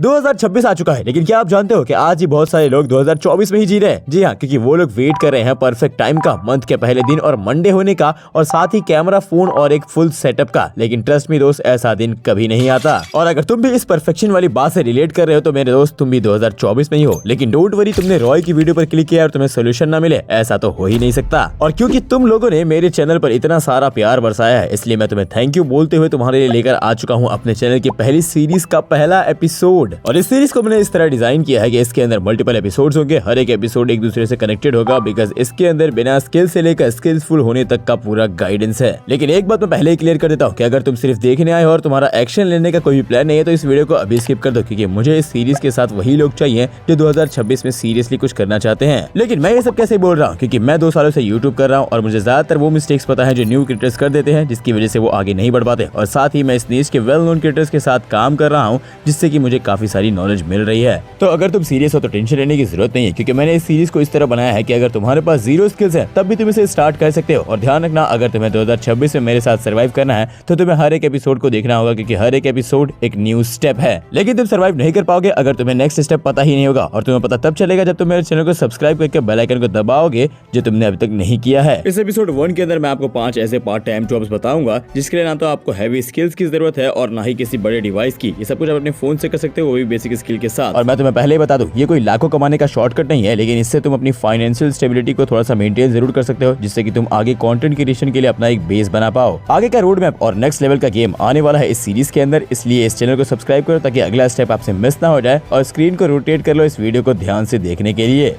2026 आ चुका है, लेकिन क्या आप जानते हो कि आज ही बहुत सारे लोग 2024 में ही जी रहे हैं। जी हाँ, क्योंकि वो लोग वेट कर रहे हैं परफेक्ट टाइम का, मंथ के पहले दिन और मंडे होने का, और साथ ही कैमरा, फोन और एक फुल सेटअप का। लेकिन ट्रस्ट मी दोस्त, ऐसा दिन कभी नहीं आता। और अगर तुम भी इस परफेक्शन वाली बात से रिलेट कर रहे हो तो मेरे दोस्त तुम भी 2024 में ही हो। लेकिन डोंट वरी, तुमने रॉय की वीडियो पर क्लिक किया और तुम्हें सोल्यूशन ना मिले, ऐसा तो हो ही नहीं सकता। और क्योंकि तुम लोगों ने मेरे चैनल पर इतना सारा प्यार बरसाया है, इसलिए मैं तुम्हें थैंक यू बोलते हुए तुम्हारे लिए लेकर आ चुका हूँ अपने चैनल की पहली सीरीज का पहला एपिसोड। और इस सीरीज को मैंने इस तरह डिजाइन किया है कि इसके अंदर मल्टीपल एपिसोड्स होंगे, हर एक एपिसोड एक दूसरे से कनेक्टेड होगा, बिकॉज इसके अंदर बिना स्किल से लेकर स्किल्सफुल होने तक का पूरा गाइडेंस है। लेकिन एक बात मैं पहले ही क्लियर कर देता हूँ कि अगर तुम सिर्फ देखने आए हो और तुम्हारा एक्शन लेने का कोई भी प्लान नहीं है तो इस वीडियो को अभी स्किप कर दो, क्योंकि मुझे इस सीरीज के साथ वही लोग चाहिए जो 2026 में सीरियसली कुछ करना चाहते हैं। लेकिन मैं ये सब कैसे बोल रहा हूँ, क्योंकि मैं 2 सालों से यूट्यूब कर रहा हूँ और मुझे ज्यादातर वो मिस्टेक्स पता है जो न्यू क्रिएटर्स कर देते हैं, जिसकी वजह से वो आगे नहीं बढ़ पाते। और साथ ही मैं इस नीश के वेल नोन क्रिएटर्स के साथ काम कर रहा हूँ, जिससे कि मुझे काफी सारी नॉलेज मिल रही है। तो अगर तुम सीरियस हो तो टेंशन लेने की जरूरत नहीं है, क्योंकि मैंने इस सीरीज को इस तरह बनाया है कि अगर तुम्हारे पास 0 स्किल्स है तब भी तुम इसे स्टार्ट कर सकते हो। और ध्यान रखना, अगर तुम्हें 2026 में मेरे साथ सर्वाइव करना है तो तुम्हें हर एक एपिसोड को देखना होगा, क्योंकि हर एक एपिसोड एक न्यू स्टेप है। लेकिन तुम सर्वाइव नहीं कर पाओगे अगर तुम्हें नेक्स्ट स्टेप पता ही नहीं होगा, और तुम्हें पता तब चलेगा जब तुम मेरे चैनल को सब्सक्राइब करके बेल आइकन को दबाओगे, जो तुमने अभी तक नहीं किया है। इस एपिसोड 1 के अंदर मैं आपको 5 ऐसे पार्ट टाइम जॉब्स बताऊंगा जिसके लिए ना तो आपको हैवी स्किल्स की जरूरत है और ना ही किसी बड़े डिवाइस की। ये सब कुछ आप अपने फोन से कर सकते हो, वो भी बेसिक स्किल के साथ। और मैं तुम्हें पहले ही बता दूं, ये कोई लाखों कमाने का शॉर्टकट नहीं है, लेकिन इससे तुम अपनी फाइनेंशियल स्टेबिलिटी को थोड़ा सा मेंटेन जरूर कर सकते हो, जिससे कि तुम आगे कंटेंट क्रिएशन के लिए अपना एक बेस बना पाओ। आगे का रोड मैप और नेक्स्ट लेवल का गेम आने वाला है इस सीरीज के अंदर, इसलिए इस चैनल को सब्सक्राइब करो ताकि अगला स्टेप आपसे मिस ना हो जाए, और स्क्रीन को रोटेट कर लो इस वीडियो को ध्यान से देखने के लिए।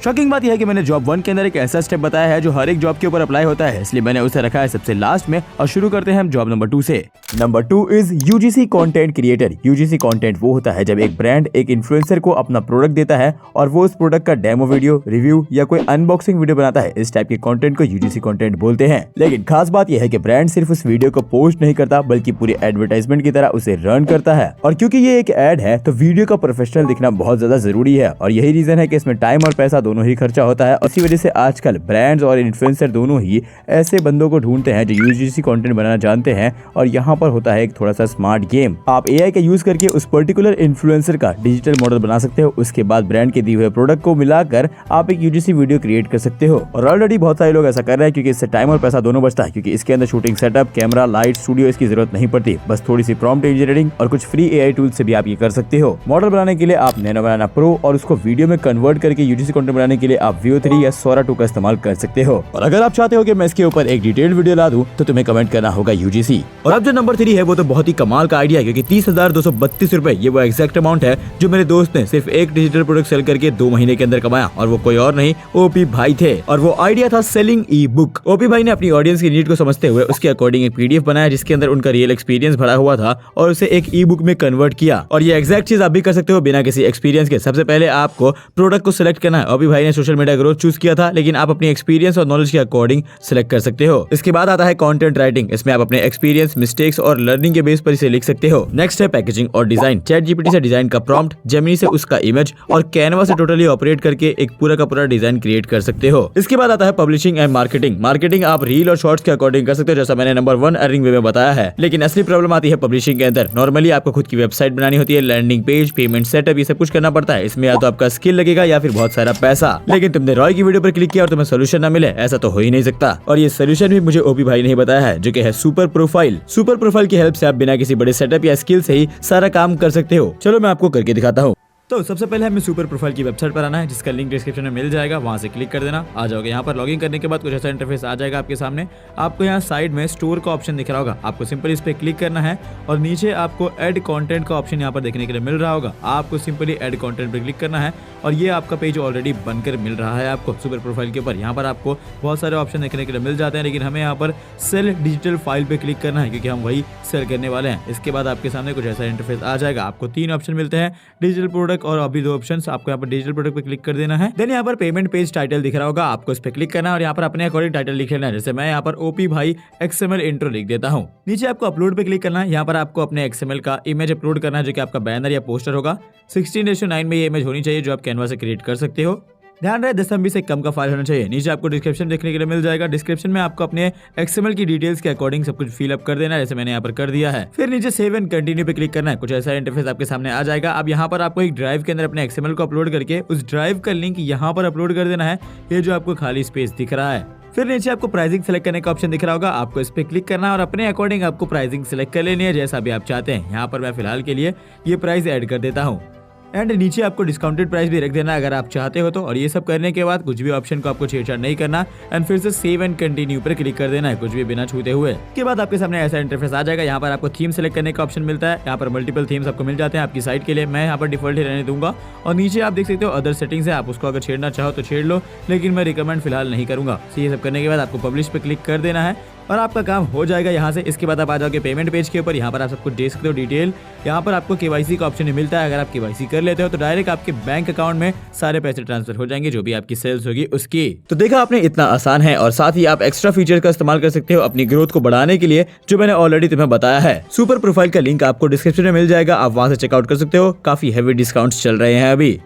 शॉकिंग बात यह है कि मैंने जॉब 1 के अंदर एक ऐसा स्टेप बताया है जो हर एक जॉब के ऊपर अप्लाई होता है, इसलिए मैंने उसे रखा है सबसे लास्ट में। और शुरू करते हैं हम जॉब नंबर 2 से। Number 2 is UGC content creator. UGC content वो होता है जब एक ब्रांड एक इन्फ्लुएंसर को अपना प्रोडक्ट देता है और वो उस प्रोडक्ट का डेमो वीडियो, रिव्यू या कोई अनबॉक्सिंग वीडियो बनाता है। इस टाइप के कंटेंट को यूजीसी कंटेंट बोलते हैं। लेकिन खास बात यह है कि ब्रांड सिर्फ उस वीडियो को पोस्ट नहीं करता, बल्कि पूरी एडवर्टाइजमेंट की तरह उसे रन करता है। और क्योंकि ये एक एड है तो वीडियो का प्रोफेशनल दिखना बहुत ज्यादा जरूरी है, और यही रीजन है कि इसमें टाइम और पैसा दोनों ही खर्चा होता है। इसी वजह से आजकल ब्रांड्स और इन्फ्लुएंसर दोनों ही ऐसे बंदों को ढूंढते हैं जो यूजीसी कंटेंट बनाना जानते हैं। और यहाँ पर होता है एक थोड़ा सा स्मार्ट गेम। आप एआई का यूज करके उस पर्टिकुलर इन्फ्लुएंसर का डिजिटल मॉडल बना सकते हो। उसके बाद ब्रांड के दिए हुए प्रोडक्ट को मिलाकर आप एक यूजीसी वीडियो क्रिएट कर सकते हो। और ऑलरेडी बहुत सारे लोग ऐसा कर रहे हैं, क्योंकि इससे टाइम और पैसा दोनों बचता है, क्योंकि इसके अंदर shooting setup, camera, light, studio इसकी जरूरत नहीं पड़ती। बस थोड़ी सी प्रॉम्प्ट इंजीनियरिंग और कुछ फ्री एआई टूल से भी आप ये कर सकते हो। मॉडल बनाने के लिए आप नैनो बनाना प्रो और उसको वीडियो में कन्वर्ट करके यूजीसी कंटेंट बनाने के लिए आप Veo 3 या Sora 2 का इस्तेमाल कर सकते हो। और अगर आप चाहते हो कि मैं इसके ऊपर एक डिटेल्ड वीडियो ला दूं तो तुम्हें कमेंट करना होगा यूजीसी। और अब जो नंबर 3 है वो तो बहुत ही कमाल का आइडिया है, क्योंकि 30,232 रुपए ये वो एग्जैक्ट अमाउंट है जो मेरे दोस्त ने सिर्फ एक डिजिटल प्रोडक्ट सेल करके 2 महीने के अंदर कमाया। और वो कोई और नहीं, ओपी भाई थे। और वो आइडिया था सेलिंग ई बुक। ओपी भाई ने अपनी ऑडियंस की नीड को समझते हुए उसके अकॉर्डिंग एक पीडीएफ बनाया, जिसके अंदर उनका रियल एक्सपीरियंस भरा हुआ था, और उसे एक ई बुक में कन्वर्ट किया। और ये एग्जैक्ट चीज आप भी कर सकते हो बिना किसी एक्सपीरियंस के। सबसे पहले आपको प्रोडक्ट को सिलेक्ट करना है। ओपी भाई ने सोशल मीडिया ग्रोथ चूज किया था, लेकिन आप अपनी एक्सपीरियंस और नॉलेज के अकॉर्डिंग सिलेक्ट कर सकते हो। इसके बाद आता है कंटेंट राइटिंग। इसमें आप अपने एक्सपीरियंस, मिस्टेक्स और लर्निंग के बेस पर इसे लिख सकते हो। नेक्स्ट है पैकेजिंग और डिजाइन। चैट जीपीटी से डिजाइन का प्रॉम्प्ट, जेमिनी से उसका इमेज, और कैनवा से टोटली ऑपरेट करके एक पूरा का पूरा डिजाइन क्रिएट कर सकते हो। इसके बाद आता है पब्लिशिंग एंड मार्केटिंग। मार्केटिंग आप रील और शॉर्ट्स के अकॉर्डिंग कर सकते हो, जैसा मैंने नंबर 1 अर्निंग वे में बताया है। लेकिन असली प्रॉब्लम आती है पब्लिशिंग के अंदर। नॉर्मली आपको खुद की वेबसाइट बनानी होती है, लैंडिंग पेज, पेमेंट सेटअप, ये सब कुछ करना पड़ता है। इसमें या तो आपका स्किल लगेगा या फिर बहुत सारा पैसा। लेकिन तुमने रॉय की वीडियो पर क्लिक किया और तुम्हें सोल्यूशन ना मिले, ऐसा तो हो ही नहीं सकता। और ये सोल्यूशन भी मुझे ओपी भाई ने बताया है, जो कि है सुपर प्रोफाइल। सुपर प्रोफाइल की हेल्प से आप बिना किसी बड़े सेटअप या स्किल से ही सारा काम कर सकते हो। चलो मैं आपको करके दिखाता हूँ। तो सबसे पहले हमें सुपर प्रोफाइल की वेबसाइट पर आना है, जिसका लिंक डिस्क्रिप्शन में मिल जाएगा। वहां से क्लिक कर देना, आ जाओगे। यहाँ पर लॉगिन करने के बाद कुछ ऐसा इंटरफेस आ जाएगा आपके सामने। आपको यहाँ साइड में स्टोर का ऑप्शन दिख रहा होगा, आपको सिंपली इस पे क्लिक करना है, और नीचे आपको ऐड कंटेंट का ऑप्शन यहाँ पर देखने के लिए मिल रहा होगा। आपको सिंपली ऐड कंटेंट पे क्लिक करना है, और ये आपका पेज ऑलरेडी बनकर मिल रहा है आपको सुपर प्रोफाइल के ऊपर। यहाँ पर आपको बहुत सारे ऑप्शन देखने के लिए मिल जाते हैं, लेकिन हमें यहाँ पर सेल डिजिटल फाइल पे क्लिक करना है, क्योंकि हम वही सेल करने वाले हैं। इसके बाद आपके सामने कुछ ऐसा इंटरफेस आ जाएगा। आपको 3 ऑप्शन मिलते हैं, डिजिटल प्रोडक्ट और अभी 2 ऑप्शन। आपको यहाँ पर डिजिटल प्रोडक्ट पे क्लिक कर देना है। देन यहाँ पर पेमेंट पेज टाइटल दिख रहा होगा, आपको इस पे क्लिक करना है, और यहाँ पर अपने अकॉर्डिंग टाइटल लिख लेना है। जैसे मैं यहाँ पर ओपी भाई XML इंट्रो लिख देता हूँ। नीचे आपको अपलोड पे क्लिक करना है। यहाँ पर आपको अपने XML का इमेज अपलोड करना है, जो कि आपका बैनर या पोस्टर होगा। 16:9 में ये इमेज होनी चाहिए, जो आप कैनवा से क्रिएट कर सकते हो। ध्यान रहे 10 MB से कम का फाइल होना चाहिए। नीचे आपको डिस्क्रिप्शन देखने के लिए मिल जाएगा। डिस्क्रिप्शन में आपको अपने XML की डिटेल्स के अकॉर्डिंग सब कुछ फिल अप कर देना है, जैसे मैंने यहाँ पर कर दिया है। फिर नीचे सेव एंड कंटिन्यू पे क्लिक करना है। कुछ ऐसा इंटरफेस आपके सामने आ जाएगा। अब यहाँ पर आपको एक ड्राइव के अंदर अपने XML को अपलोड करके उस ड्राइव का लिंक यहाँ पर अपलोड कर देना है, ये जो आपको खाली स्पेस दिख रहा है। फिर नीचे आपको प्राइसिंग सेलेक्ट करने का ऑप्शन दिख रहा होगा, आपको इस पे क्लिक करना है और अपने अकॉर्डिंग आपको प्राइसिंग सेलेक्ट कर लेनी है जैसा भी आप चाहते हैं। यहाँ पर मैं फिलहाल के लिए ये प्राइस ऐड कर देता हूँ एंड नीचे आपको डिस्काउंटेड प्राइस भी रख देना अगर आप चाहते हो तो। और ये सब करने के बाद कुछ भी ऑप्शन को आपको छेड़छाड़ नहीं करना एंड फिर से सेव एंड कंटिन्यू पर क्लिक कर देना है, कुछ भी बिना छूते हुए। के बाद आपके सामने ऐसा इंटरफेस आ जाएगा। यहाँ पर आपको थीम सेलेक्ट करने का ऑप्शन मिलता है। यहाँ पर मल्टीपल थीम्स आपको मिल जाते हैं आपकी साइट के लिए। मैं यहाँ पर डिफॉल्ट ही रहने दूंगा और नीचे आप देख सकते हो अदर सेटिंग्स है, आप उसको अगर छेड़ना चाहो तो छेड़ लो, लेकिन मैं रिकमेंड फिलहाल नहीं करूंगा। ये सब करने के बाद आपको पब्लिश पे क्लिक कर देना है और आपका काम हो जाएगा यहाँ से। इसके बाद आप आ जाओगे पेमेंट पेज के ऊपर। यहाँ पर आप सब कुछ देख सकते हो डिटेल। यहाँ पर आपको KYC का ऑप्शन मिलता है। अगर आप KYC कर लेते हो तो डायरेक्ट आपके बैंक अकाउंट में सारे पैसे ट्रांसफर हो जाएंगे जो भी आपकी सेल्स होगी उसकी। तो देखा आपने, इतना आसान है और साथ ही आप एक्स्ट्रा फीचर का इस्तेमाल कर सकते हो अपनी ग्रोथ को बढ़ाने के लिए, जो मैंने ऑलरेडी तुम्हें बताया है। सुपर प्रोफाइल का लिंक आपको डिस्क्रिप्शन में मिल जाएगा, आप वहां से चेकआउट कर सकते हो। काफी हैवी डिस्काउंट्स चल रहे हैं अभी।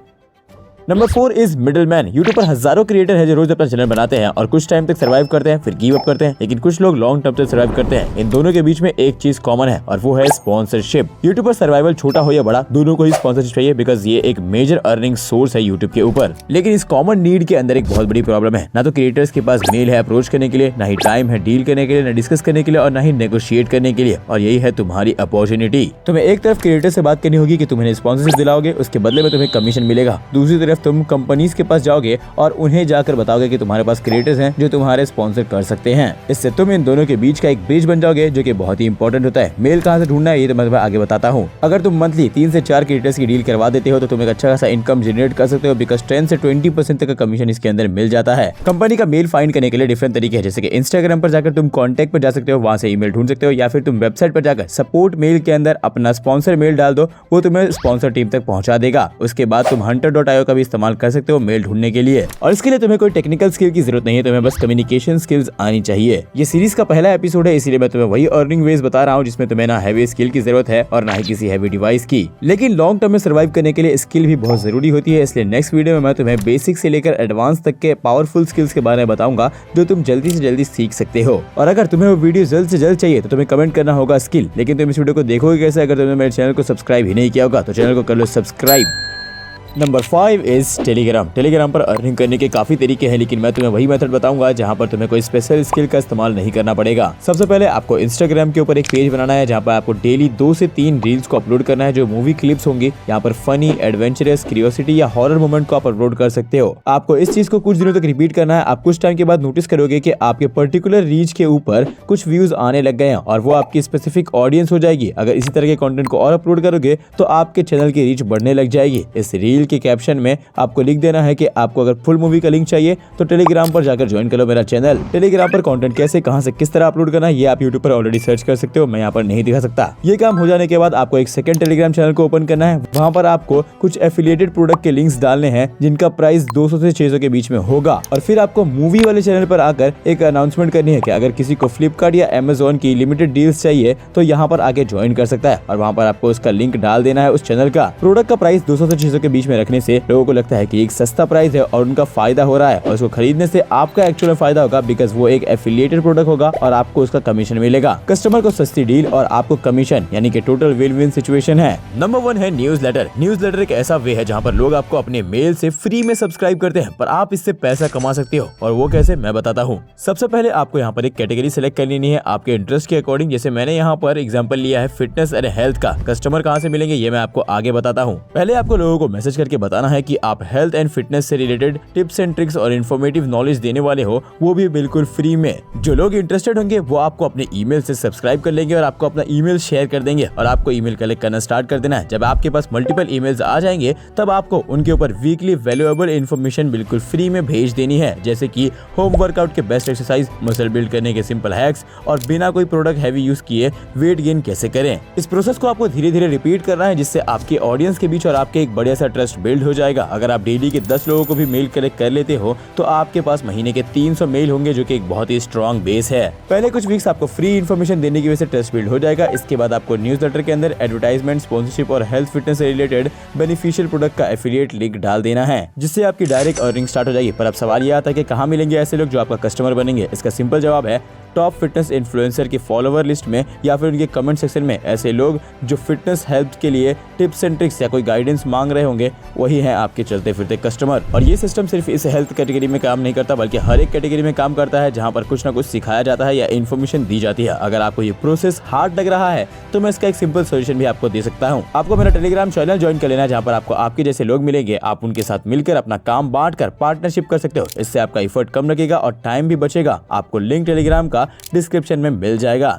Number 4 is middleman. यूट्यूब पर हजारों क्रिएटर हैं जो रोज अपना चैनल बनाते हैं और कुछ टाइम तक सर्वाइव करते हैं, फिर गिव अप करते हैं, लेकिन कुछ लोग लॉन्ग टर्म तक सर्वाइव करते हैं। इन दोनों के बीच में एक चीज कॉमन है और वो है स्पॉन्सरशिप। यूट्यूब पर सर्वाइवल छोटा हो या बड़ा, दोनों को ही स्पॉन्सरशिप चाहिए बिकॉज ये एक मेजर अर्निंग सोर्स है यूट्यूब के ऊपर। लेकिन इस कॉमन नीड के अंदर एक बहुत बड़ी प्रॉब्लम है। ना तो क्रिएटर्स के पास मेल है अप्रोच करने के लिए, ना ही टाइम है डील करने के लिए, ना डिस्कस करने के लिए और ना ही नेगोशिएट करने के लिए। और यही है तुम्हारी अपॉर्चुनिटी। तुम्हें एक तरफ क्रिएटर से बात करनी होगी कि तुम इन्हें स्पॉन्सरशिप दिलाओगे, उसके बदले में तुम्हें कमीशन मिलेगा। दूसरी तरफ तुम कंपनी के पास जाओगे और उन्हें जाकर बताओगे कि तुम्हारे पास क्रिएटर्स हैं जो तुम्हारे स्पॉन्सर कर सकते हैं। इससे तुम इन दोनों के बीच का एक ब्रिज बन जाओगे, जो कि बहुत ही इंपॉर्टेंट होता है। मेल कहाँ से ढूंढना है ये तो मैं आगे बताता हूँ। अगर तुम मंथली 3 से 4 क्रिएटर्स की डील करवा देते हो तो तुम एक अच्छा खासा इनकम जनरेट कर सकते हो बिकॉज 10 से 20% तक का कमीशन इसके अंदर मिल जाता है। कंपनी का मेल फाइंड करने के लिए डिफरेंट तरीके हैं, जैसे कि इंस्टाग्राम पर जाकर तुम कॉन्टैक्ट पर जा सकते हो, वहां से ईमेल ढूंढ सकते हो, या फिर तुम वेबसाइट पर जाकर सपोर्ट मेल के अंदर अपना स्पॉन्सर मेल डाल दो, वो तुम्हें स्पॉन्सर टीम तक पहुंचा देगा। उसके बाद तुम hunter.io का भी इस्तेमाल कर सकते हो मेल ढूंढने के लिए और इसके लिए तुम्हें कोई टेक्निकल स्किल की जरूरत नहीं है, तुम्हें बस कम्युनिकेशन स्किल्स आनी चाहिए। ये सीरीज का पहला एपिसोड है, इसीलिए मैं तुम्हें वही अर्निंग वेज बता रहा हूँ जिसमें तुम्हें ना हैवी स्किल की जरूरत है और ना ही किसी हैवी डिवाइस की। लेकिन लॉन्ग टर्म में सर्वाइव करने के लिए स्किल भी बहुत जरूरी होती है, इसलिए नेक्स्ट वीडियो में मैं तुम्हें बेसिक से लेकर एडवांस तक के पावरफुल स्किल्स के बारे में बताऊंगा जो तुम जल्दी से जल्दी सीख सकते हो। और अगर तुम्हें वो वीडियो जल्द से जल्द चाहिए तो तुम्हें कमेंट करना होगा स्किल। लेकिन तुम इस वीडियो को देखोगे कैसे अगर तुमने मेरे चैनल को सब्सक्राइब ही नहीं किया होगा, तो चैनल को कर लो subscribe. Number 5 is Telegram. Telegram पर अर्निंग करने के काफी तरीके हैं, लेकिन मैं तुम्हें वही मेथड बताऊंगा जहां पर तुम्हें कोई स्पेशल स्किल का इस्तेमाल नहीं करना पड़ेगा। सबसे पहले आपको इंस्टाग्राम के ऊपर एक पेज बनाना है जहां पर आपको डेली 2 से 3 रील्स को अपलोड करना है जो मूवी क्लिप्स होंगी। यहाँ पर फनी, एडवेंचरस, क्यूरियोसिटी या हॉरर मोमेंट को आप अपलोड कर सकते हो। आपको इस चीज को कुछ दिनों तक रिपीट करना है। आप कुछ टाइम के बाद नोटिस करोगे कि आपके पर्टिकुलर रीच के ऊपर कुछ व्यूज आने लग गए हैं और वो आपकी स्पेसिफिक ऑडियंस हो जाएगी। अगर इसी तरह के कंटेंट को और अपलोड करोगे तो आपके चैनल की रीच बढ़ने लग जाएगी। इस रील के कैप्शन में आपको लिख देना है कि आपको अगर फुल मूवी का लिंक चाहिए तो टेलीग्राम पर जाकर ज्वाइन कर लो मेरा चैनल। टेलीग्राम पर कंटेंट कैसे, कहां से, किस तरह अपलोड करना है ये आप यूट्यूब पर ऑलरेडी सर्च कर सकते हो, मैं यहाँ पर नहीं दिखा सकता। ये काम हो जाने के बाद आपको एक सेकंड टेलीग्राम चैनल को ओपन करना है। वहां पर आपको कुछ एफिलिएटेड प्रोडक्ट के लिंक्स डालने हैं जिनका प्राइस 200 से 600 के बीच में होगा। और फिर आपको मूवी वाले चैनल पर आकर एक अनाउंसमेंट करनी है कि अगर किसी को फ्लिपकार्ट या अमेजोन की लिमिटेड डील्स चाहिए तो यहाँ पर आके ज्वाइन कर सकता है और वहाँ पर आपको उसका लिंक डाल देना है उस चैनल का। प्रोडक्ट का प्राइस 200 से 600 के बीच में रखने से लोगों को लगता है कि एक सस्ता प्राइस है और उनका फायदा हो रहा है, और उसको खरीदने से आपका एक्चुअल में फायदा होगा बिकॉज वो एक एफिलिएटेड प्रोडक्ट होगा और आपको उसका कमीशन मिलेगा। कस्टमर को सस्ती डील और आपको कमीशन, यानी कि टोटल विन विन सिचुएशन है। नंबर 1 है न्यूज़लेटर। न्यूज़लेटर एक ऐसा वे है जहाँ पर लोग आपको अपने मेल से फ्री में सब्सक्राइब करते हैं, पर आप इससे पैसा कमा सकते हो। और वो कैसे, मैं बताता हूँ। सबसे पहले आपको यहाँ पर एक कैटेगरी सिलेक्ट कर लेनी है आपके इंटरेस्ट के अकॉर्डिंग। जैसे मैंने यहाँ पर एग्जाम्पल लिया है फिटनेस एंड हेल्थ का। कस्टमर कहाँ से मिलेंगे ये मैं आपको आगे बताता हूँ। पहले आपको लोगों को मैसेज करके बताना है कि आप हेल्थ एंड फिटनेस से रिलेटेड टिप्स एंड ट्रिक्स और इन्फॉर्मेटिव नॉलेज देने वाले हो, वो भी बिल्कुल फ्री में। जो लोग इंटरेस्टेड होंगे वो आपको अपने ईमेल से सब्सक्राइब कर लेंगे और आपको अपना ईमेल शेयर कर देंगे और आपको ईमेल कलेक्ट करना स्टार्ट कर देना है। जब आपके पास मल्टीपल ईमेल्स आ जाएंगे तब आपको उनके ऊपर वीकली वैल्यूएबल इन्फॉर्मेशन बिल्कुल फ्री में भेज देनी है, जैसे कि होम वर्कआउट के बेस्ट एक्सरसाइज, मसल बिल्ड करने के सिंपल हैक्स और बिना कोई प्रोडक्ट हैवी यूज किए वेट गेन कैसे करें। इस प्रोसेस को आपको धीरे धीरे रिपीट करना है जिससे आपके ऑडियंस के बीच और आपके एक बढ़िया सा ट्रस्ट ट्रस्ट बिल्ड हो जाएगा। अगर आप डेली के 10 लोगों को भी मेल कलेक्ट कर लेते हो तो आपके पास महीने के 300 मेल होंगे, जो कि एक बहुत ही स्ट्रॉन्ग बेस है। पहले कुछ वीक्स आपको फ्री इन्फॉर्मेशन देने की वजह से ट्रस्ट बिल्ड हो जाएगा। इसके बाद आपको न्यूज़लेटर के अंदर एडवर्टाइजमेंट, स्पॉन्सरशिप और हेल्थ फिटनेस से रिलेटेड बेनिफिशियल प्रोडक्ट का एफिलिएट लिंक डाल देना है, जिससे आपकी डायरेक्ट अर्निंग स्टार्ट हो जाएगी। पर अब सवाल ये आता है कि कहाँ मिलेंगे ऐसे लोग जो आपका कस्टमर बनेंगे। इसका सिंपल जवाब है टॉप फिटनेस इन्फ्लुएंसर की फॉलोवर लिस्ट में या फिर उनके कमेंट सेक्शन में। ऐसे लोग जो फिटनेस हेल्थ के लिए टिप्स एंड ट्रिक्स या कोई गाइडेंस मांग रहे होंगे, वही हैं आपके चलते फिरते कस्टमर। और ये सिस्टम सिर्फ इस हेल्थ कैटेगरी में काम नहीं करता, बल्कि हर एक कैटेगरी में काम करता है जहां पर कुछ ना कुछ सिखाया जाता है या इन्फॉर्मेशन दी जाती है। अगर आपको ये प्रोसेस हार्ड लग रहा है तो मैं इसका एक सिंपल सोल्यूशन भी आपको दे सकता हूँ। आपको मेरा टेलीग्राम चैनल ज्वाइन कर लेना है, जहाँ पर आपको आपके जैसे लोग मिलेंगे। आप उनके साथ मिलकर अपना काम बांट कर पार्टनरशिप कर सकते हो। इससे आपका एफर्ट कम लगेगा और टाइम भी बचेगा। आपको लिंक टेलीग्राम का डिस्क्रिप्शन में मिल जाएगा।